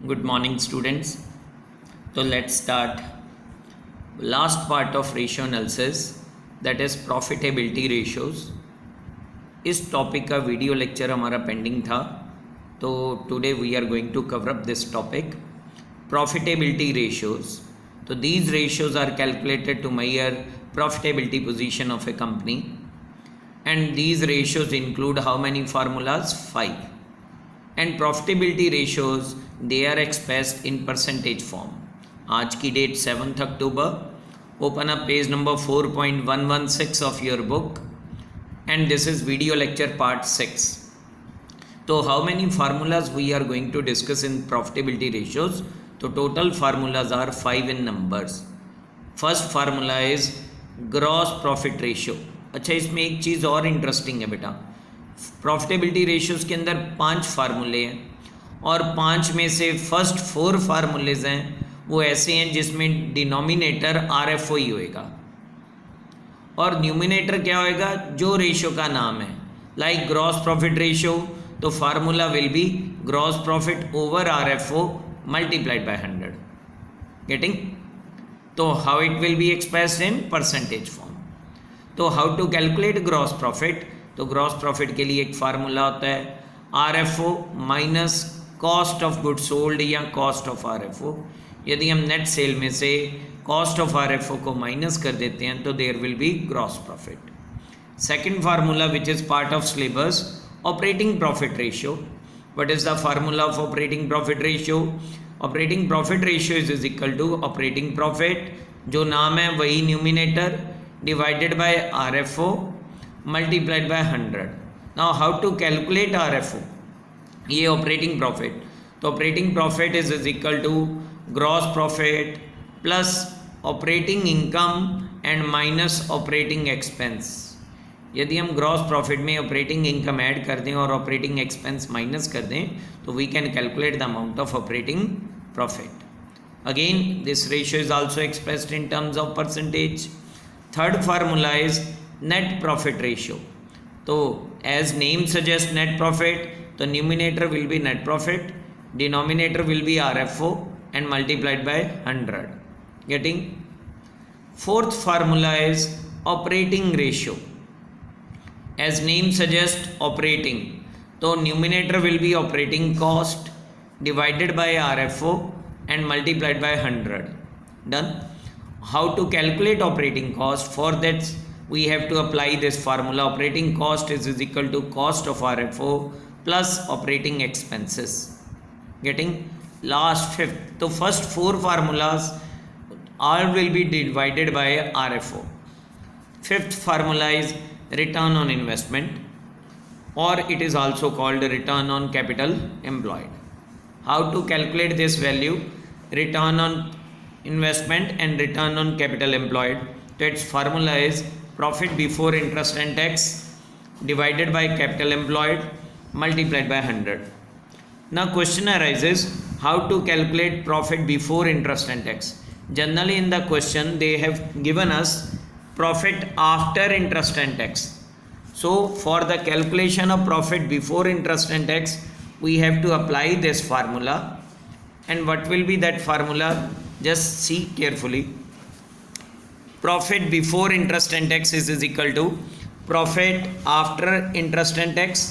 Good morning, students. So let's start last part of ratio analysis, that is profitability ratios. इस topic का video lecture हमारा pending था, तो today we are going to cover up this topic profitability ratios. So these ratios are calculated to measure profitability position of a company, and these ratios include how many formulas? 5. And profitability ratios, they are expressed in percentage form. आज की date 7th October. Open up page number 4.116 of your book, and this is video lecture part 6. So how many formulas we are going to discuss in profitability ratios? तो total formulas are 5 in numbers. First formula is gross profit ratio. अच्छा, इसमें एक चीज़ और interesting है बेटा, profitability ratios के अंदर 5 फार्मूले हैं, और 5 में से फर्स्ट 4 फार्मूलेज हैं वो ऐसे हैं जिसमें डिनोमिनेटर RFO ही होएगा और न्यूमिनेटर क्या होएगा, जो रेशियो का नाम है. लाइक ग्रॉस प्रॉफिट रेशियो, तो formula will be gross profit over RFO multiplied by 100. Getting? तो how it will be expressed in percentage form. तो how to calculate gross profit? तो ग्रॉस प्रॉफिट के लिए एक फार्मूला होता है RFO minus cost of good sold या cost of RFO. यदि हम नेट सेल में से कॉस्ट ऑफ RFO को माइनस कर देते हैं तो there will be gross profit. Second formula which is part of syllabus, operating profit ratio. What is the formula of operating profit ratio? Operating profit ratio is equal to operating profit, जो नाम है वही numerator, divided by RFO multiplied by 100. Now how to calculate RFO? ये operating profit, तो operating profit is equal to gross profit plus operating income and minus operating expense. यदि हम gross profit में operating income add कर दें और operating expense minus कर दें तो we can calculate the amount of operating profit. Again this ratio is also expressed in terms of percentage. Third formula is net profit ratio. तो as name suggest net profit, तो numerator will be net profit, denominator will be RFO and multiplied by 100. Getting? Fourth formula is operating ratio. As name suggests, operating, तो numerator will be operating cost divided by RFO and multiplied by 100. Done. How to calculate operating cost? For that we have to apply this formula. Operating cost is equal to cost of RFO plus operating expenses. Getting? Last fifth, so first 4 formulas all will be divided by RFO. Fifth formula is return on investment, or it is also called return on capital employed. How to calculate this value, return on investment and return on capital employed? So its formula is profit before interest and tax divided by capital employed multiplied by 100. Now question arises, how to calculate profit before interest and tax? Generally in the question they have given us profit after interest and tax. So for the calculation of profit before interest and tax we have to apply this formula. And what will be that formula? Just see carefully. Profit before interest and tax is equal to profit after interest and tax